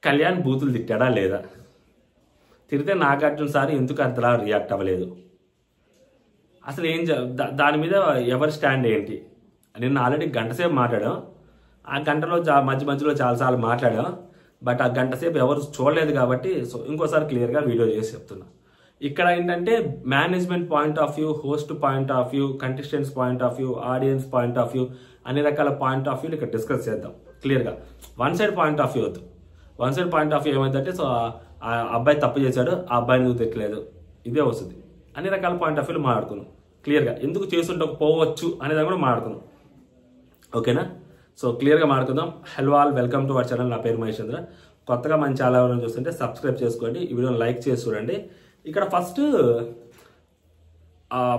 కళ్యాణ్ బూతులు తిట్టాడా లేదా? తిరిగితే నాగార్జున సార్ ఎందుకు అంతలా రియాక్ట్ అవ్వలేదు? అసలు దాని మీద ఎవరి స్టాండ్ ఏంటి? నిన్న ఆల్రెడీ గంట సేపు మాట్లాడాం. ఆ గంటలో మధ్యలో చాలాసార్లు మాట్లాడాం. బట్ ఆ గంట సేపు ఎవరు చూడలేదు కాబట్టి ఇంకోసారి క్లియర్గా వీడియో చేసి చెప్తున్నా. ఇక్కడ ఏంటంటే management point of view, host point of view, contestants point of view, audience point of view, అన్ని రకాల పాయింట్ ఆఫ్ వ్యూలు ఇక్కడ డిస్కస్ చేద్దాం క్లియర్గా. One side point of view వద్దు. One side point of view ఏమైందంటే ఆ అబ్బాయి తప్పు చేశాడు, ఆ అబ్బాయిని నువ్వు తిట్టలేదు, ఇదే వస్తుంది. అన్ని రకాల పాయింట్ ఆఫ్ వ్యూలు మాట్లాడుకున్నాం క్లియర్గా. ఎందుకు చేసుండకపోవచ్చు అనేది కూడా మాట్లాడుకుందాం. ఓకేనా? సో క్లియర్గా మాట్లాడుకుందాం. Hello all, welcome to our channel. నా పేరు మహేషేంద్ర. కొత్తగా మన ఛానల్ ఎవరైనా చూస్తుంటే సబ్స్క్రైబ్ చేసుకోండి, ఈ వీడియోని లైక్ చేసి చూడండి. ఇక్కడ ఫస్ట్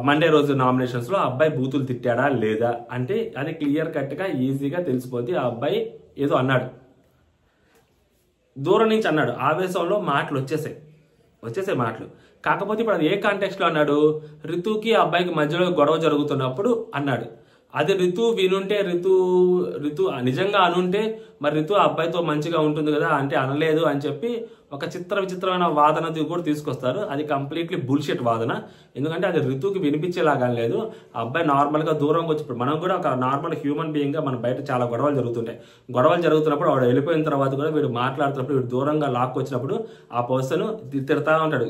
మండే రోజు నామినేషన్స్లో అబ్బాయి బూతులు తిట్టాడా లేదా అంటే అది క్లియర్ కట్గా ఈజీగా తెలిసిపోద్ది. ఆ అబ్బాయి ఏదో అన్నాడు, దూరం నుంచి అన్నాడు, ఆవేశంలో మాటలు వచ్చేసాయి మాటలు. కాకపోతే ఇప్పుడు అది ఏ కాంటెక్స్ట్లో అన్నాడు? రితుకి ఆ అబ్బాయికి మధ్యలో గొడవ జరుగుతున్నప్పుడు అన్నాడు. అది రితు వినుంటే, రితు నిజంగా అనుంటే మరి రితు ఆ అబ్బాయితో మంచిగా ఉంటుంది కదా, అంటే అనలేదు అని చెప్పి ఒక విచిత్రమైన వాదన కూడా తీసుకొస్తారు. అది కంప్లీట్లీ బుల్షిట్ వాదన. ఎందుకంటే అది రితుకి వినిపించేలాగా లేదు. ఆ అబ్బాయి నార్మల్గా దూరంగా వచ్చి, మనం కూడా ఒక నార్మల్ హ్యూమన్ బీయింగ్గా మన బయట చాలా గొడవలు జరుగుతుంటాయి. గొడవలు జరుగుతున్నప్పుడు వాడు వెళ్ళిపోయిన తర్వాత కూడా వీడు మాట్లాడుతున్నప్పుడు, వీడు దూరంగా లాక్కు వచ్చినప్పుడు ఆ పర్సన్ తిడతా ఉంటాడు,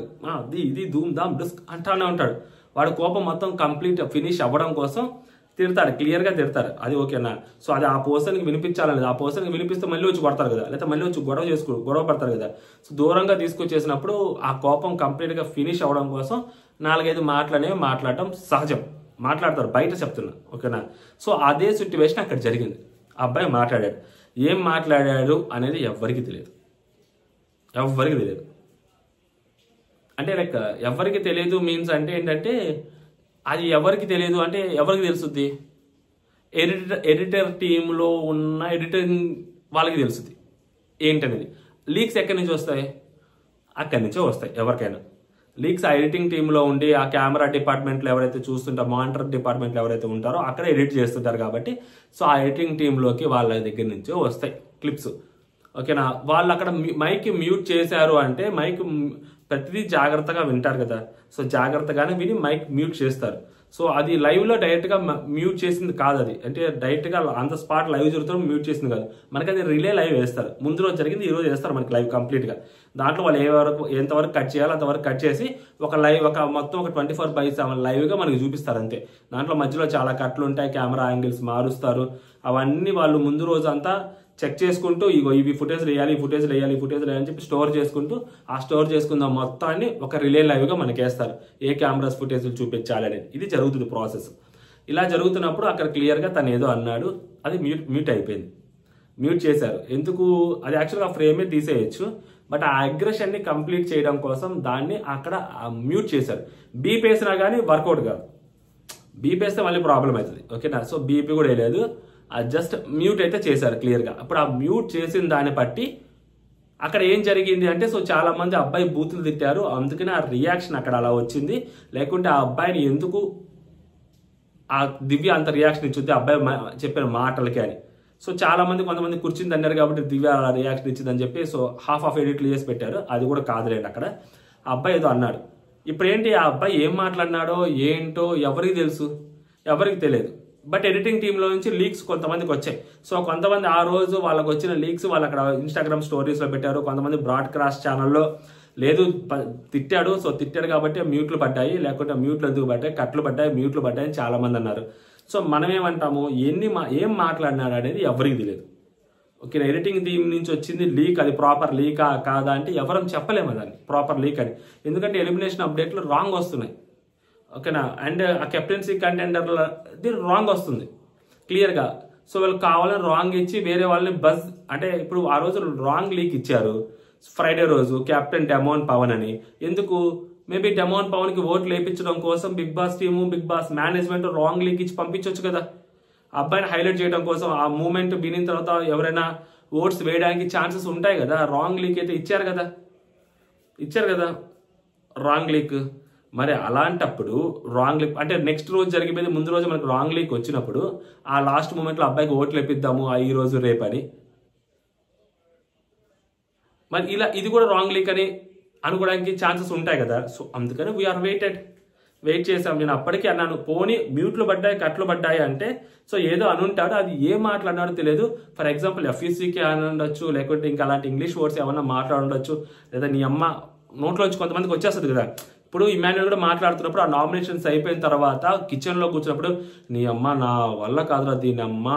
ఇది ధూమ్ ధామ్ డిస్క్ అంటానే ఉంటాడు. వాడు కోపం మొత్తం కంప్లీట్ ఫినిష్ అవ్వడం కోసం తిడతారు, క్లియర్గా తిడతారు. అది ఓకేనా? సో అది ఆ పర్సన్కి వినిపించాలనేది. ఆ పర్సన్కి వినిపిస్తే మళ్ళీ వచ్చి కొడతారు కదా, లేకపోతే మళ్ళీ వచ్చి గొడవ పడతారు కదా. సో దూరంగా తీసుకొచ్చేసినప్పుడు ఆ కోపం కంప్లీట్గా ఫినిష్ అవ్వడం కోసం 4-5 మాటలు అనేవి మాట్లాడటం సహజం. మాట్లాడతారు, బయట చెప్తున్నా. ఓకేనా? సో అదే సిట్యువేషన్ అక్కడ జరిగింది. ఆ అబ్బాయి మాట్లాడాడు. ఏం మాట్లాడాడు అనేది ఎవ్వరికి తెలియదు. అంటే లైక్ ఎవరికి తెలియదు మీన్స్ అంటే ఏంటంటే, అది ఎవరికి తెలియదు అంటే ఎవరికి తెలుస్తుంది? ఎడిటర్ టీంలో ఉన్న ఎడిటింగ్ వాళ్ళకి తెలుస్తుంది ఏంటనేది. లీక్స్ ఎక్కడి నుంచి వస్తాయి? అక్కడి నుంచే వస్తాయి. ఎవరికైనా లీక్స్ ఆ ఎడిటింగ్ టీంలో ఉండి, ఆ కెమెరా డిపార్ట్మెంట్లో ఎవరైతే చూస్తుంటారో, మానిటర్ డిపార్ట్మెంట్లో ఎవరైతే ఉంటారో అక్కడ ఎడిట్ చేస్తుంటారు కాబట్టి, సో ఆ ఎడిటింగ్ టీంలోకి వాళ్ళ దగ్గర నుంచే వస్తాయి క్లిప్స్. ఓకేనా? వాళ్ళు అక్కడ మైక్ మ్యూట్ చేశారు అంటే మైక్ ప్రతిదీ జాగ్రత్తగా వింటారు కదా. సో జాగ్రత్తగానే విని మైక్ మ్యూట్ చేస్తారు. సో అది లైవ్లో డైరెక్ట్గా మ్యూట్ చేసింది కాదు. అది అంటే డైరెక్ట్గా ఆన్ ద స్పాట్ లైవ్ జరుగుతున్న మ్యూట్ చేసింది కాదు. మనకి అది రిలే లైవ్ వేస్తారు. ముందు రోజు జరిగింది ఈ రోజు వేస్తారు మనకి లైవ్ కంప్లీట్గా. దాంట్లో వాళ్ళు ఎంతవరకు కట్ చేయాలో అంతవరకు కట్ చేసి ఒక మొత్తం 24/7 లైవ్గా మనకి చూపిస్తారు అంతే. దాంట్లో మధ్యలో చాలా కట్లు ఉంటాయి, కెమెరా యాంగిల్స్ మారుస్తారు. అవన్నీ వాళ్ళు ముందు రోజు అంతా చెక్ చేసుకుంటూ, ఇవి ఫుటేజ్ వేయాలి అని చెప్పి స్టోర్ చేసుకుందాం మొత్తాన్ని ఒక రిలే లైవ్గా మనకి వేస్తారు. ఏ కెమెరాస్ ఫుటేజ్లు చూపించాలి అనేది. ఇది జరుగుతుంది ప్రాసెస్. ఇలా జరుగుతున్నప్పుడు అక్కడ క్లియర్గా తను ఏదో అన్నాడు, అది మ్యూట్ అయిపోయింది. మ్యూట్ చేశారు. ఎందుకు? అది యాక్చువల్గా ఫ్రేమే తీసేయచ్చు, బట్ ఆ అగ్రెషన్ని కంప్లీట్ చేయడం కోసం దాన్ని అక్కడ మ్యూట్ చేశారు. బీప్ వేసినా కానీ వర్కౌట్ కాదు. బీప్ వేస్తే మళ్ళీ ప్రాబ్లం అవుతుంది. ఓకేనా? సో బీపీ కూడా వేయలేదు, జస్ట్ మ్యూట్ అయితే చేశారు క్లియర్గా. అప్పుడు ఆ మ్యూట్ చేసిన దాన్ని బట్టి అక్కడ ఏం జరిగింది అంటే, సో చాలా మంది అబ్బాయి బూతులు తిట్టారు, అందుకని ఆ రియాక్షన్ అక్కడ అలా వచ్చింది. లేకుంటే ఆ అబ్బాయిని ఎందుకు ఆ దివ్య అంత రియాక్షన్ ఇచ్చింది అబ్బాయి చెప్పిన మాటలకి అని. సో చాలా మంది కొంతమంది కూర్చుంది అన్నారు కాబట్టి దివ్య అలా రియాక్షన్ ఇచ్చిందని చెప్పి సో హాఫ్ ఆఫ్ ఎడిట్లు చేసి పెట్టారు. అది కూడా కాదులేండి. అక్కడ ఆ అబ్బాయి ఏదో అన్నాడు. ఇప్పుడు ఏంటి, ఆ అబ్బాయి ఏం మాట్లాడినాడో ఏంటో ఎవరికి తెలుసు? ఎవరికి తెలియదు. బట్ ఎడిటింగ్ టీంలో నుంచి లీక్స్ కొంతమందికి వచ్చాయి. సో కొంతమంది ఆ రోజు వాళ్ళకి వచ్చిన లీక్స్ వాళ్ళు అక్కడ ఇన్స్టాగ్రామ్ స్టోరీస్లో పెట్టారు. కొంతమంది బ్రాడ్కాస్ట్ ఛానల్లో లేదు తిట్టాడు, సో తిట్టాడు కాబట్టి మ్యూట్లు పడ్డాయి, లేకుంటే మ్యూట్లు ఎందుకు పడ్డాయి, కట్లు పడ్డాయి, మ్యూట్లు పడ్డాయి అని చాలా మంది అన్నారు. సో మనం ఏమంటాము, ఏం మాట్లాడినాడు అనేది ఎవరికి తెలియదు. ఓకే, ఎడిటింగ్ టీం నుంచి వచ్చింది లీక్, అది ప్రాపర్ లీకా కాదా అంటే ఎవరం చెప్పలేము దాన్ని ప్రాపర్ లీక్ అని. ఎందుకంటే ఎలిమినేషన్ అప్డేట్లు రాంగ్ వస్తున్నాయి. ఓకేనా? అండ్ ఆ కెప్టెన్సీ కంటెండర్ల రాంగ్ వస్తుంది క్లియర్గా. సో వాళ్ళు కావాలని రాంగ్ ఇచ్చి వేరే వాళ్ళని అంటే ఇప్పుడు ఆ రోజు రాంగ్ లీక్ ఇచ్చారు ఫ్రైడే రోజు, కెప్టెన్ డెమోన్ పవన్ అని. ఎందుకు? మేబీ డెమోన్ పవన్కి ఓట్లు వేయించడం కోసం Bigg Boss team, Bigg Boss management wrong leak ఇచ్చి పంపించవచ్చు కదా. అబ్బాయిని హైలైట్ చేయడం కోసం ఆ మూమెంట్ వినిన తర్వాత ఎవరైనా ఓట్స్ వేయడానికి ఛాన్సెస్ ఉంటాయి కదా. రాంగ్ లీక్ అయితే ఇచ్చారు కదా రాంగ్ లీక్. మరి అలాంటప్పుడు రాంగ్ లీక్ అంటే నెక్స్ట్ రోజు జరిగిపోయింది, ముందు రోజు మనకు రాంగ్ లీక్ వచ్చినప్పుడు ఆ లాస్ట్ మూమెంట్లో అబ్బాయికి ఓట్లు వేపిద్దాము ఈ రోజు రేపని మరి ఇలా ఇది కూడా రాంగ్ లీక్ అని అనుకోవడానికి ఛాన్సెస్ ఉంటాయి కదా. సో అందుకని వీఆర్ వెయిట్ చేసాం. నేను అప్పటికే అన్నాను, పోనీ మ్యూట్లు పడ్డాయి కట్లు పడ్డాయి అంటే సో ఏదో అనుంటాడు, అది ఏం మాట్లాడినాడో తెలియదు. ఫర్ ఎగ్జాంపుల్ ఎఫ్ఈసీకి అని ఉండొచ్చు, లేకుంటే ఇంకా అలాంటి ఇంగ్లీష్ వర్డ్స్ ఏమన్నా మాట్లాడుండొచ్చు, లేదా నీ అమ్మ నోట్లోంచి కొంతమందికి వచ్చేస్తుంది కదా. ఇప్పుడు ఇమాన్యుల్ కూడా మాట్లాడుతున్నప్పుడు ఆ నామినేషన్స్ అయిపోయిన తర్వాత కిచెన్లో కూర్చున్నప్పుడు నీ అమ్మ నా వల్ల కాదురా దీని అమ్మ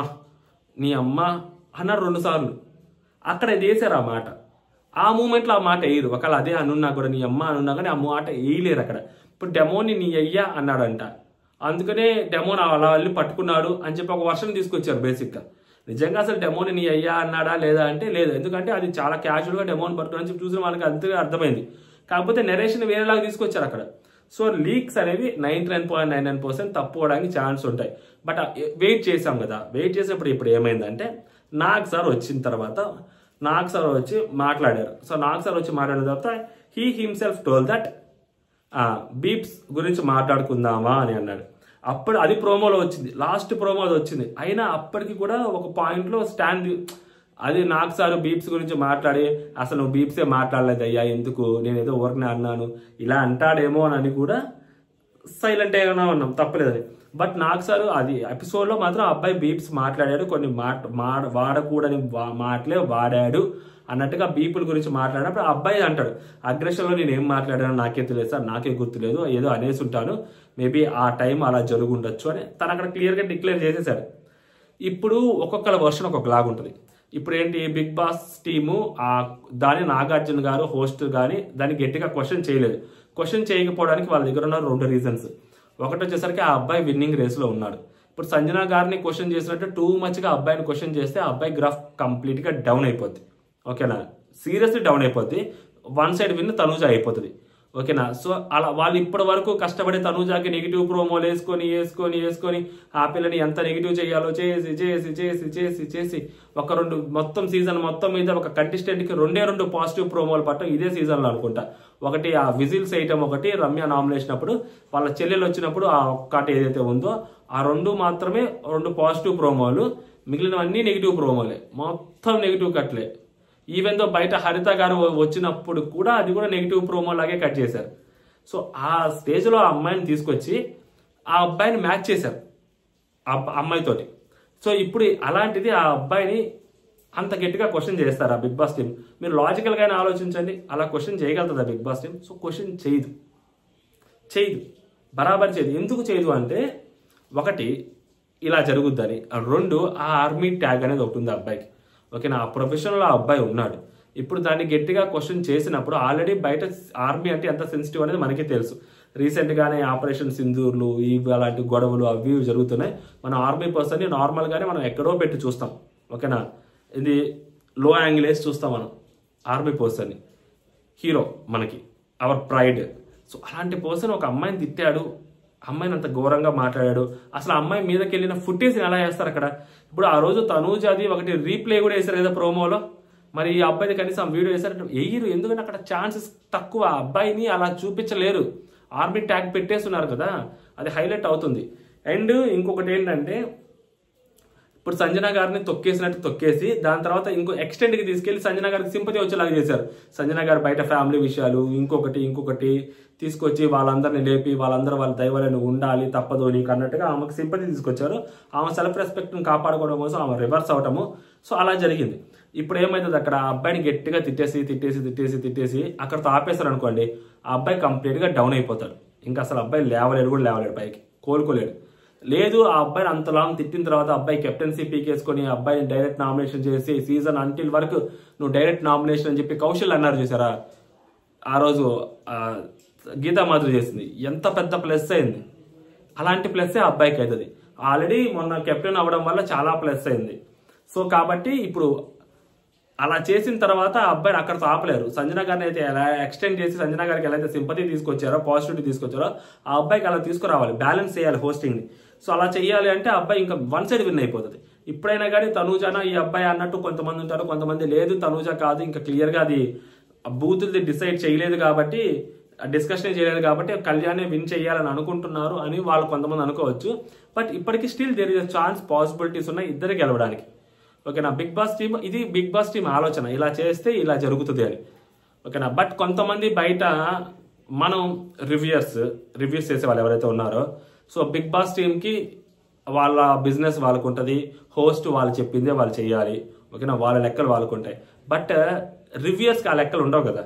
నీ అమ్మ అన్నారు 2 సార్లు. అక్కడ వేసారు ఆ మాట. ఆ మూమెంట్లో ఆ మాట వేయరు. ఒకవేళ అదే అనున్నా కూడా నీ అమ్మ అనున్నా కానీ ఆ మాట వేయలేరు అక్కడ. ఇప్పుడు డెమోని నీ అయ్యా అన్నాడంట, అందుకనే డెమోన్ అలా వెళ్ళి పట్టుకున్నాడు అని చెప్పి ఒక వర్షన్ తీసుకొచ్చారు బేసిక్గా. నిజంగా అసలు డెమోని నీ అయ్యా అన్నాడా లేదా అంటే లేదు, ఎందుకంటే అది చాలా క్యాజువల్గా డెమోన్ పట్టుకుని చెప్పి చూసిన వాళ్ళకి అంతే అర్థమైంది. కాకపోతే నెరేషన్ వేరేలాగా తీసుకొచ్చారు అక్కడ. సో లీక్స్ అనేవి 99.99% తప్పుకోవడానికి ఛాన్స్ ఉంటాయి. బట్ వెయిట్ చేసాం కదా, వెయిట్ చేసేప్పుడు ఇప్పుడు ఏమైందంటే నాగ్ సార్ వచ్చిన తర్వాత నాగ్ సార్ వచ్చి మాట్లాడారు. సో నాగ్ సార్ వచ్చి మాట్లాడిన తర్వాత హీ హిమ్సెల్ఫ్ టోల్ దట్ బీప్స్ గురించి మాట్లాడుకుందామా అని అన్నాడు. అప్పుడు అది ప్రోమోలో వచ్చింది, లాస్ట్ ప్రోమో అది వచ్చింది. అయినా అప్పటికి కూడా ఒక పాయింట్లో స్టాండ్ అది నాగ్ సార్ బీప్స్ గురించి మాట్లాడి అసలు నువ్వు బీప్సే మాట్లాడలేదు అయ్యా, ఎందుకు నేను ఏదో ఊరికనే అన్నాను ఇలా అంటాడేమో అని కూడా సైలెంట్ అయినా ఉన్నాం, తప్పలేదని. బట్ నాగ్ సార్ అది ఎపిసోడ్లో మాత్రం అబ్బాయి బీప్స్ మాట్లాడాడు, కొన్ని వాడకూడని మాటలే వాడాడు అన్నట్టుగా బీపుల్ గురించి మాట్లాడినప్పుడు ఆ అబ్బాయి అంటాడు, అగ్రెషన్లో నేను ఏం మాట్లాడానో నాకే తెలియదు సార్, నాకే గుర్తులేదు, ఏదో అనేసి ఉంటాను, మేబీ ఆ టైం అలా జరుగుండొచ్చు అని తను అక్కడ క్లియర్గా డిక్లేర్ చేసేసాడు. ఇప్పుడు ఒక్కొక్కల వర్షన్ ఒక్కొక్కలాగా ఉంటుంది. ఇప్పుడు ఏంటి, బిగ్ బాస్ టీము దాని నాగార్జున గారు హోస్ట్ కానీ దాన్ని గట్టిగా క్వశ్చన్ చేయలేదు. క్వశ్చన్ చేయకపోవడానికి వాళ్ళ దగ్గర ఉన్న 2 రీజన్స్. ఒకటి వచ్చేసరికి ఆ అబ్బాయి విన్నింగ్ రేస్లో ఉన్నాడు. ఇప్పుడు సంజన గారిని క్వశ్చన్ చేసినట్టు టూ మచ్గా అబ్బాయిని క్వశ్చన్ చేస్తే ఆ అబ్బాయి గ్రాఫ్ కంప్లీట్గా డౌన్ అయిపోద్ది. ఓకేనా, సీరియస్లీ డౌన్ అయిపోద్ది. వన్ సైడ్ విన్ తనూజ అయిపోతుంది. ఓకేనా, సో అలా వాళ్ళు ఇప్పటి వరకు కష్టపడి తనూజాకి నెగిటివ్ ప్రోమోలు వేసుకొని ఆ పిల్లని ఎంత నెగిటివ్ చేయాలో చేసి ఒక 2 మొత్తం సీజన్ మొత్తం మీద ఒక కంటెస్టెంట్కి 2 పాజిటివ్ ప్రోమోలు పట్టడం ఇదే సీజన్లో అనుకుంటా. ఒకటి ఆ విజిల్స్ వేయటం, ఒకటి రమ్య నామినేషన్ అప్పుడు వాళ్ళ చెల్లెలు వచ్చినప్పుడు ఆ ఒక్కటి ఏదైతే ఉందో ఆ 2 మాత్రమే 2 పాజిటివ్ ప్రోమోలు, మిగిలినవన్నీ నెగిటివ్ ప్రోమోలే, మొత్తం నెగిటివ్ కట్లే. ఈవెన్ దో బయట హరిత గారు వచ్చినప్పుడు కూడా అది కూడా నెగిటివ్ ప్రోమో లాగే కట్ చేశారు. సో ఆ స్టేజ్లో ఆ అమ్మాయిని తీసుకొచ్చి ఆ అబ్బాయిని మ్యాచ్ చేశారు ఆ అమ్మాయితోటి. సో ఇప్పుడు అలాంటిది ఆ అబ్బాయిని అంత గట్టిగా క్వశ్చన్ చేస్తారు ఆ బిగ్ బాస్ టీం. మీరు లాజికల్గానే ఆలోచించండి, అలా క్వశ్చన్ చేయగలుగుతుంది ఆ Bigg Boss team. So question చేయదు, బరాబర్ చేయదు. ఎందుకు చేయదు అంటే ఒకటి ఇలా జరుగుద్దని, 2 ఆ ఆర్మీ ట్యాగ్ అనేది ఒకటి ఉంది ఆ అబ్బాయికి. ఓకేనా, ఆ ప్రొఫెషన్లో ఆ అబ్బాయి ఉన్నాడు. ఇప్పుడు దాన్ని గట్టిగా క్వశ్చన్ చేసినప్పుడు ఆల్రెడీ బయట ఆర్మీ అంటే ఎంత సెన్సిటివ్ అనేది మనకి తెలుసు. రీసెంట్గానే ఆపరేషన్ సింధూర్లు ఇవి అలాంటి గొడవలు అవి జరుగుతున్నాయి. మనం ఆర్మీ పర్సన్ని నార్మల్గానే మనం ఎక్కడో పెట్టి చూస్తాం. ఓకేనా, ఇది లో యాంగిల్ వేసి చూస్తాం మనం ఆర్మీ పర్సన్ని, హీరో మనకి అవర్ ప్రైడ్. సో అలాంటి పర్సన్ ఒక అమ్మాయిని తిట్టాడు, అమ్మాయిని అంత ఘోరంగా మాట్లాడాడు. అసలు అమ్మాయి మీదకి వెళ్ళిన ఫుటేజ్ని ఎలా వేస్తారు అక్కడ. ఇప్పుడు ఆ రోజు తనూజాది ఒకటి రీప్లే కూడా వేశారు కదా ప్రోమోలో, మరి ఈ అబ్బాయిది కనీసం వీడియో వేశారంటే వేయరు. ఎందుకంటే అక్కడ ఛాన్సెస్ తక్కువ, అబ్బాయిని అలా చూపించలేరు. ఆర్మీ ట్యాగ్ పెట్టేస్తున్నారు కదా, అది హైలైట్ అవుతుంది. అండ్ ఇంకొకటి ఏంటంటే ఇప్పుడు సంజన గారిని తొక్కేసినట్టు తొక్కేసి దాని తర్వాత ఇంకో ఎక్స్టెండ్కి తీసుకెళ్లి సంజన గారికి సింపతి వచ్చేలాగా చేశారు. సంజన గారు బయట ఫ్యామిలీ విషయాలు ఇంకొకటి తీసుకొచ్చి వాళ్ళందరినీ లేపి వాళ్ళందరూ వాళ్ళ దైవాలను ఉండాలి తప్పదు నీకు అన్నట్టుగా ఆమెకు సింపతి తీసుకొచ్చారు. ఆమె సెల్ఫ్ రెస్పెక్ట్ని కాపాడుకోవడం కోసం ఆమె రివర్స్ అవటము. సో అలా జరిగింది. ఇప్పుడు ఏమైతుంది, అక్కడ ఆ అబ్బాయిని గట్టిగా తిట్టేసి అక్కడతో ఆపేస్తారు అనుకోండి, ఆ అబ్బాయి కంప్లీట్గా డౌన్ అయిపోతాడు. ఇంకా అసలు అబ్బాయి లేవలేడు పైకి, కోలుకోలేడు. లేదు ఆ అబ్బాయిని అంత లాంగ్ తిట్టిన తర్వాత అబ్బాయి కెప్టెన్సీ పీకేసుకొని అబ్బాయిని డైరెక్ట్ నామినేషన్ చేసి సీజన్ అంటిల్ వరకు నువ్వు డైరెక్ట్ నామినేషన్ అని చెప్పి కౌశల్ అన్నారు చూసారా, ఆ రోజు గీతా మాధురి చేసింది, ఎంత పెద్ద ప్లస్ అయింది. అలాంటి ప్లస్సే ఆ అబ్బాయికి అవుతుంది. ఆల్రెడీ మొన్న కెప్టెన్ అవ్వడం వల్ల చాలా ప్లస్ అయింది. సో కాబట్టి ఇప్పుడు అలా చేసిన తర్వాత ఆ అబ్బాయిని అక్కడితో ఆపలేరు. సంజన గారిని అయితే ఎలా ఎక్స్టెండ్ చేసి సంజన గారికి ఎలా అయితే సింపతి తీసుకొచ్చారో, పాజిటివిటీ తీసుకొచ్చారో, ఆ అబ్బాయికి అలా తీసుకురావాలి, బ్యాలెన్స్ చేయాలి హోస్టింగ్ని. సో అలా చేయాలి అంటే ఆ అబ్బాయి ఇంకా వన్ సైడ్ విన్ అయిపోతుంది. ఇప్పుడైనా కానీ తనూజానా ఈ అబ్బాయి అన్నట్టు కొంతమంది ఉంటారు, కొంతమంది లేదు తనూజ కాదు, ఇంకా క్లియర్గా అది బూతుల్ది డిసైడ్ చేయలేదు కాబట్టి, డిస్కషన్ చేయలేదు కాబట్టి కళ్యాణ్ విన్ చేయాలని అనుకుంటున్నారు అని వాళ్ళు కొంతమంది అనుకోవచ్చు. బట్ ఇప్పటికీ still there is chance, possibilities ఉన్నాయి ఇద్దరు గెలవడానికి. ఓకేనా. బిగ్ బాస్ టీమ్ ఇది బిగ్ బాస్ టీమ్ ఆలోచన, ఇలా చేస్తే ఇలా జరుగుతుంది అని, ఓకేనా. బట్ కొంతమంది బయట మనం రివ్యూస్ చేసే వాళ్ళు ఎవరైతే ఉన్నారో, సో బిగ్ బాస్ టీంకి వాళ్ళ బిజినెస్ వాళ్ళకు ఉంటుంది, హోస్ట్ వాళ్ళు చెప్పిందే వాళ్ళు చేయాలి, ఓకేనా, వాళ్ళ లెక్కలు వాళ్ళకు ఉంటాయి. బట్ రివ్యూస్కి ఆ లెక్కలు ఉండవు కదా.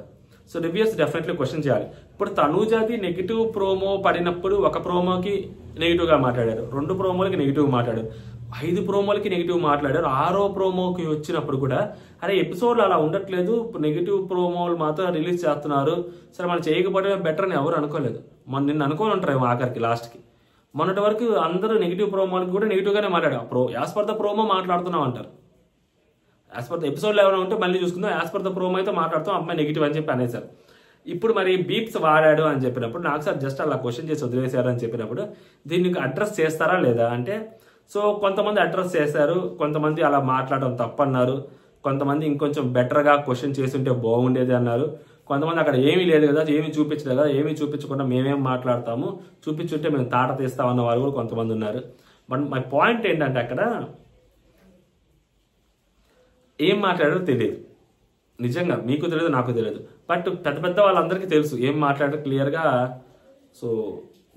సో రివ్యూస్ డెఫినెట్లీ క్వశ్చన్ చేయాలి. ఇప్పుడు తనూజాది నెగిటివ్ ప్రోమో పడినప్పుడు ఒక ప్రోమోకి నెగిటివ్గా మాట్లాడారు, 2 ప్రోమోలకి నెగిటివ్ మాట్లాడారు, 5 ప్రోమోలకి నెగిటివ్ మాట్లాడారు, 6వ ప్రోమోకి వచ్చినప్పుడు కూడా అరే ఎపిసోడ్లు అలా ఉండట్లేదు, నెగిటివ్ ప్రోమోలు మాత్రం రిలీజ్ చేస్తున్నారు, సరే మనం చేయకపోవడమే బెటర్ అని ఎవరు అనుకోలేదు. నిన్ను అనుకోని ఉంటారు ఆఖరికి లాస్ట్కి. మొన్నటి వరకు అందరూ నెగిటివ్ ప్రోమోలకి కూడా నెగిటివ్గానే మాట్లాడారు. యాజ్ పర్ ద ప్రోమో మాట్లాడుతున్నాం అంటారు, యాజ్ పర్ ద ఎపిసోడ్లో ఏమైనా ఉంటే మళ్ళీ చూసుకుందాం, యాజ్ పర్ ద ప్రోమో అయితే మాట్లాడుతాం, అమ్మాయి నెగిటివ్ అని చెప్పి అనేసారు. ఇప్పుడు మరి బీప్స్ వాడాడు అని చెప్పినప్పుడు నాకు సార్ జస్ట్ అలా క్వశ్చన్ చేసి వదిలేశారు అని చెప్పినప్పుడు దీనికి అడ్రస్ చేస్తారా లేదా అంటే, సో కొంతమంది అడ్రస్ చేశారు, కొంతమంది అలా మాట్లాడడం తప్పన్నారు, కొంతమంది ఇంకొంచెం బెటర్గా క్వశ్చన్ చేస్తుంటే బాగుండేది అన్నారు, కొంతమంది అక్కడ ఏమీ లేదు కదా, ఏమీ చూపించలేదు కదా, ఏమీ చూపించకుండా మేమేం మాట్లాడతాము, చూపించుంటే మేము తాట తీస్తామన్న వాళ్ళు కూడా కొంతమంది ఉన్నారు. బట్ మై పాయింట్ ఏంటంటే అక్కడ ఏం మాట్లాడారో తెలియదు, నిజంగా మీకు తెలియదు నాకు తెలియదు, బట్ పెద్ద పెద్ద వాళ్ళందరికీ తెలుసు ఏం మాట్లాడారో క్లియర్గా. సో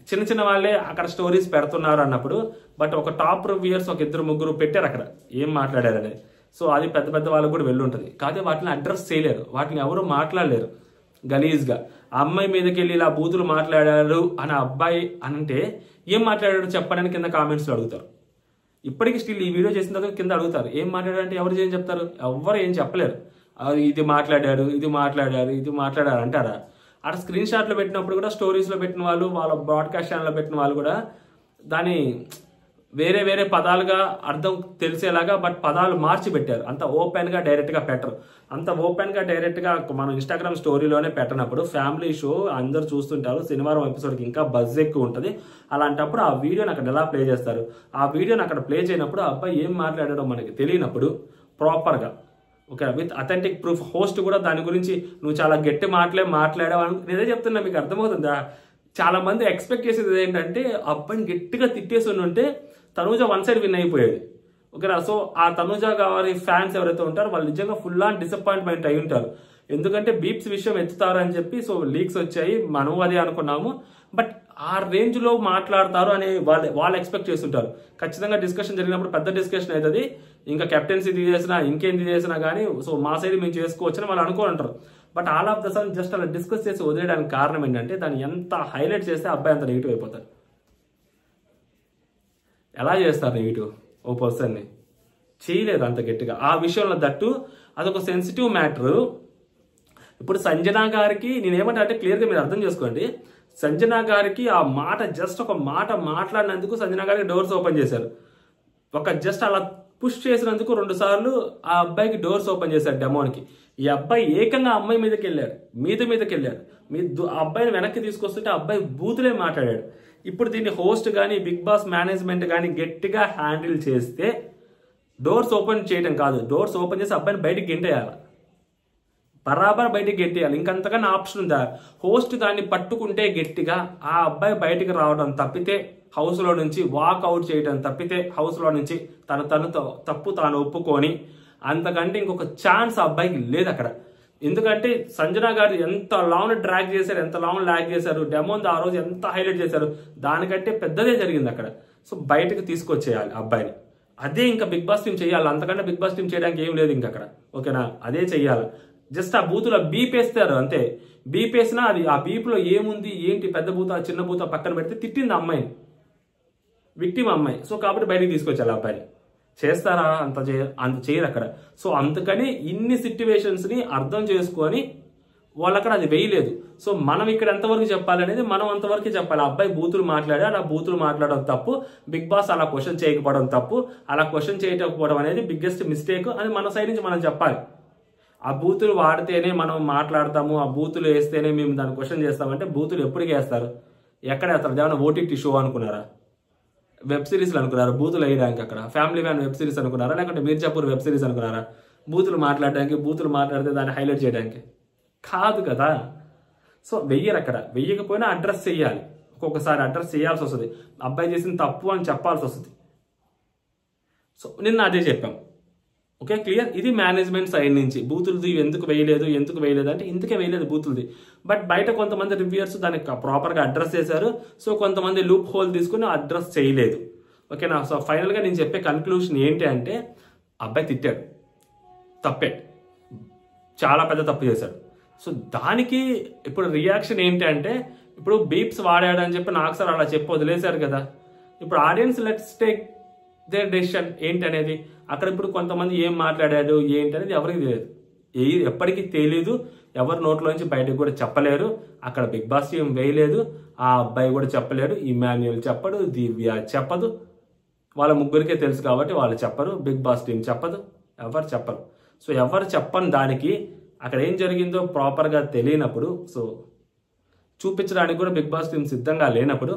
చిన్న చిన్న వాళ్ళే అక్కడ స్టోరీస్ పెడుతున్నారు అన్నప్పుడు, బట్ ఒక టాప్ రివ్యూయర్స్ ఒక 2-3 పెట్టారు అక్కడ ఏం మాట్లాడారనేది. సో అది పెద్ద పెద్ద వాళ్ళకు కూడా వెళ్ళి ఉంటుంది, కాదే వాటిని అడ్రస్ చేయలేరు, వాటిని ఎవరు మాట్లాడలేరు గలీజ్గా. ఆ అమ్మాయి మీదకి వెళ్ళి ఇలా బూతులు మాట్లాడారు అని అబ్బాయి అంటే ఏం మాట్లాడాడు చెప్పడానికి కింద కామెంట్స్లో అడుగుతారు. ఇప్పటికీ స్టిల్ ఈ వీడియో చేసిన తర్వాత కింద అడుగుతారు ఏం మాట్లాడారంటే ఎవరు ఏం చెప్తారు, ఎవరు ఏం చెప్పలేరు. ఇది మాట్లాడారు ఇది మాట్లాడారు ఇది మాట్లాడారు అంటారా. అక్కడ స్క్రీన్ షాట్లు పెట్టినప్పుడు కూడా స్టోరీస్లో పెట్టిన వాళ్ళు, వాళ్ళ బ్రాడ్కాస్ట్ ఛానల్లో పెట్టిన వాళ్ళు కూడా దాన్ని వేరే వేరే పదాలుగా అర్థం తెలిసేలాగా బట్ పదాలు మార్చి పెట్టారు. అంత ఓపెన్గా డైరెక్ట్గా పెట్టరు. అంత ఓపెన్గా డైరెక్ట్గా మనం ఇన్స్టాగ్రామ్ స్టోరీలోనే పెట్టినప్పుడు ఫ్యామిలీ షో అందరు చూస్తుంటారు, శనివారం ఎపిసోడ్కి ఇంకా బజ్ ఎక్కువ ఉంటుంది. అలాంటప్పుడు ఆ వీడియోని అక్కడ ఎలా ప్లే చేస్తారు, ఆ వీడియోని అక్కడ ప్లే చేయనప్పుడు ఆ అబ్బాయి ఏం మాట్లాడడం మనకి తెలియనప్పుడు ప్రాపర్గా okay with authentic proof host కూడా దాని గురించి నువ్వు చాలా గట్టి మాట్లాడావు అని నేనే చెప్తున్నా, మీకు అర్థమవుతుందా. చాలా మంది ఎక్స్పెక్ట్ చేసేది ఏంటంటే అబ్బాయిని గట్టిగా తిట్టేసి ఉంటే తనూజ వన్ సైడ్ విన్ అయిపోయేది, ఓకేనా. సో ఆ తనూజ గారి ఫ్యాన్స్ ఎవరైతే ఉంటారో వాళ్ళు నిజంగా ఫుల్ ఆన్ డిసప్పాయింట్మెంట్ అయి ఉంటారు. ఎందుకంటే బీప్స్ విషయం ఎత్తుతారు అని చెప్పి సో లీక్స్ వచ్చాయి, మనం అదే అనుకున్నాము, బట్ ఆ రేంజ్ లో మాట్లాడతారు అని వాళ్ళు ఎక్స్పెక్ట్ చేస్తుంటారు. ఖచ్చితంగా డిస్కషన్ జరిగినప్పుడు పెద్ద డిస్కషన్ అవుతుంది, ఇంకా కెప్టెన్సీ చేసినా ఇంకేంది చేసినా కానీ సో మా సైడ్ మేము చేసుకోవచ్చని వాళ్ళు అనుకుంటారు. But all of the sudden just అలా డిస్కస్ చేసి వదిలేయడానికి కారణం ఏంటంటే దాన్ని ఎంత హైలైట్ చేస్తే అబ్బాయి అంత నెగిటివ్ అయిపోతారు. ఎలా చేస్తారు నెగిటివ్ ఓ పర్సన్ని, చేయలేరు అంత గట్టిగా ఆ విషయంలో. దట్టు అదొక సెన్సిటివ్ మ్యాటర్. ఇప్పుడు సంజనా గారికి నేనేమంటా అంటే క్లియర్గా మీరు అర్థం చేసుకోండి, సంజనా గారికి ఆ మాట జస్ట్ ఒక మాట మాట్లాడినందుకు సంజనా గారికి డోర్స్ ఓపెన్ చేశారు. ఒక జస్ట్ అలా పుష్ చేసినందుకు 2 సార్లు ఆ అబ్బాయికి డోర్స్ ఓపెన్ చేశారు డెమోన్కి. ఈ అబ్బాయి ఏకంగా అమ్మాయి మీదకి వెళ్ళాడు, మీదకి వెళ్ళాడు. ఆ అబ్బాయిని వెనక్కి తీసుకొస్తుంటే అబ్బాయి బూతులే మాట్లాడాడు. ఇప్పుడు దీన్ని హోస్ట్ కానీ బిగ్ బాస్ మేనేజ్మెంట్ కానీ గట్టిగా హ్యాండిల్ చేస్తే డోర్స్ ఓపెన్ చేయడం కాదు, డోర్స్ ఓపెన్ చేసి అబ్బాయిని బయటికి గెంటేయాలి, బరాబర్ బయటికి గెంటేయాలి. ఇంకంతకన్నా ఆప్షన్ ఉందా. హోస్ట్ దాన్ని పట్టుకుంటే గట్టిగా ఆ అబ్బాయి బయటికి రావడం తప్పితే, హౌస్లో నుంచి వాక్అవుట్ చేయడం తప్పితే, హౌస్లో నుంచి తను తప్పు తాను ఒప్పుకొని అంతకంటే ఇంకొక ఛాన్స్ ఆ అబ్బాయికి లేదు అక్కడ. ఎందుకంటే సంజనా గారు ఎంత లాంగ్ డ్రాగ్ చేశారు, ఎంత లాంగ్ ల్యాగ్ చేశారు, డెమోన్ ఆ రోజు ఎంత హైలైట్ చేశారు, దానికంటే పెద్దదే జరిగింది అక్కడ. సో బయటకు తీసుకొచ్చేయాలి అబ్బాయిని, అదే ఇంకా బిగ్ బాస్ టీం చేయాలి. అంతకంటే బిగ్ బాస్ టీం చేయడానికి ఏం లేదు ఇంకా అక్కడ, ఓకేనా. అదే చెయ్యాలి. జస్ట్ ఆ బూతులో బీప్ వేస్తారు అంతే, బీప్ వేసినా అది ఆ బీప్లో ఏముంది ఏంటి, పెద్ద బూత చిన్న బూత పక్కన పెడితే తిట్టింది అమ్మాయిని, విక్టిమ్ అమ్మాయి. సో కాబట్టి బయటికి తీసుకొచ్చాలి అబ్బాయిని. చేస్తారా? అంత చేయరు అక్కడ. సో అందుకని ఇన్ని సిట్యువేషన్స్ ని అర్థం చేసుకొని వాళ్ళు అక్కడ అది వేయలేదు. సో మనం ఇక్కడ ఎంతవరకు చెప్పాలి అనేది మనం అంతవరకు చెప్పాలి. ఆ అబ్బాయి బూతులు మాట్లాడి అలా బూతులు మాట్లాడడం తప్పు, బిగ్ బాస్ అలా క్వశ్చన్ చేయకపోవడం తప్పు, అలా క్వశ్చన్ చేయకపోవడం అనేది బిగ్గెస్ట్ మిస్టేక్ అని మన సైడ్ నుంచి మనం చెప్పాలి. ఆ బూతులు వాడితేనే మనం మాట్లాడతాము, ఆ బూతులు వేస్తేనే మేము దాన్ని క్వశ్చన్ చేస్తామంటే బూతులు ఎప్పటికీ వేస్తారు, ఎక్కడ వేస్తారు? ఏమైనా ఓటీటీ షో అనుకున్నారా, వెబ్ సిరీస్లు అనుకున్నారా బూతులు వేయడానికి? అక్కడ ఫ్యామిలీ మ్యాన్ వెబ్ సిరీస్ అనుకున్నారా, లేకుంటే మీర్జాపూర్ వెబ్ సిరీస్ అనుకున్నారా బూతులు మాట్లాడడానికి, బూతులు మాట్లాడితే దాన్ని హైలైట్ చేయడానికి? కాదు కదా. సో వెయ్యరు అక్కడ. వెయ్యకపోయినా అడ్రస్ చేయాలి, ఒక్కొక్కసారి అడ్రస్ చేయాల్సి వస్తుంది, అబ్బాయి చేసిన తప్పు అని చెప్పాల్సి వస్తుంది. సో నిన్న అదే చెప్పాం, ఓకే, క్లియర్. ఇది మేనేజ్మెంట్ సైడ్ నుంచి బూతులది ఎందుకు వేయలేదు అంటే ఇందుకే వేయలేదు బూతులది. బట్ బయట కొంతమంది రివ్యూయర్స్ దాన్ని ప్రాపర్గా అడ్రస్ చేశారు. సో కొంతమంది లూప్ హోల్ తీసుకుని అడ్రస్ చేయలేదు. ఓకేనా. సో ఫైనల్గా నేను చెప్పే కన్క్లూషన్ ఏంటి అంటే, అబ్బాయి తిట్టాడు, తప్పే, చాలా పెద్ద తప్పు చేశాడు. సో దానికి ఇప్పుడు రియాక్షన్ ఏంటి అంటే, ఇప్పుడు బీప్స్ వాడాడు అని చెప్పి నాకు సార్ అలా చెప్పి వదిలేశారు కదా. ఇప్పుడు audience let's take their decision ఏంటి అనేది. అక్కడ ఇప్పుడు కొంతమంది ఏం మాట్లాడారు ఏంటి అనేది ఎవరికి తెలియదు, ఎప్పటికీ తెలీదు. ఎవరి నోట్లోంచి బయటకు కూడా చెప్పలేరు. అక్కడ బిగ్ బాస్ టీం వేయలేదు, ఆ అబ్బాయి కూడా చెప్పలేడు, ఇమాన్యుయల్ చెప్పడు, దివ్య చెప్పదు. వాళ్ళ ముగ్గురికే తెలుసు కాబట్టి వాళ్ళు చెప్పరు, బిగ్ బాస్ టీం చెప్పదు, ఎవరు చెప్పరు. సో ఎవరు చెప్పని దానికి అక్కడ ఏం జరిగిందో ప్రాపర్గా తెలియనప్పుడు, సో చూపించడానికి కూడా బిగ్ బాస్ టీం సిద్ధంగా లేనప్పుడు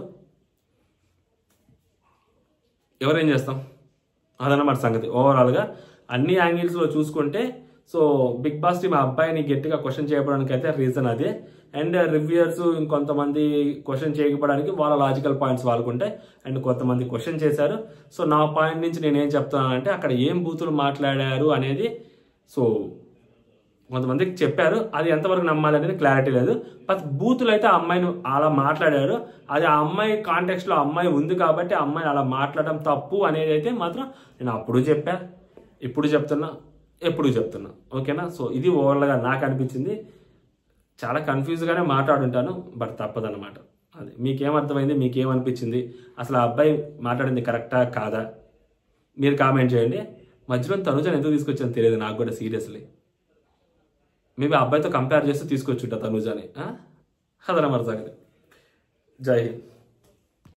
ఎవరేం చేస్తాం, అదన్నమాట సంగతి. ఓవరాల్గా అన్ని యాంగిల్స్లో చూసుకుంటే సో బిగ్ బాస్ టీం ఆ అబ్బాయిని గట్టిగా క్వశ్చన్ చేయడానికి అయితే రీజన్ అదే. అండ్ రివ్యూయర్స్ ఇంకొంతమంది క్వశ్చన్ చేయకపోవడానికి వాళ్ళ లాజికల్ పాయింట్స్ వాళ్ళకుంటాయి. అండ్ కొంతమంది క్వశ్చన్ చేశారు. సో నా పాయింట్ నుంచి నేనేం చెప్తానంటే, అక్కడ ఏం బూతులు మాట్లాడారు అనేది సో కొంతమందికి చెప్పారు. అది ఎంతవరకు నమ్మాలి అనేది క్లారిటీ లేదు. బట్ బూతులు అయితే ఆ అమ్మాయిని అలా మాట్లాడారు. అది ఆ అమ్మాయి కాంటెక్స్ట్లో అమ్మాయి ఉంది కాబట్టి ఆ అమ్మాయిని అలా మాట్లాడడం తప్పు అనేది అయితే మాత్రం నేను అప్పుడు చెప్పా, ఇప్పుడు చెప్తున్నా, ఎప్పుడు చెప్తున్నా. ఓకేనా. సో ఇది ఓవర్గా నాకు అనిపించింది. చాలా కన్ఫ్యూజ్గానే మాట్లాడుంటాను, బట్ తప్పదన్నమాట. అది మీకేమర్థమైంది, మీకేమనిపించింది, అసలు ఆ అబ్బాయి మాట్లాడింది కరెక్టా కాదా మీరు కామెంట్ చేయండి. మధ్యలో తనుజని ఎందుకు తీసుకొచ్చాను తెలియదు నాకు కూడా సీరియస్లీ. మేబీ ఆ అబ్బాయితో కంపేర్ చేస్తూ తీసుకొచ్చుంటా తనుజని. అదనమాట సంగతి. జై హింద్.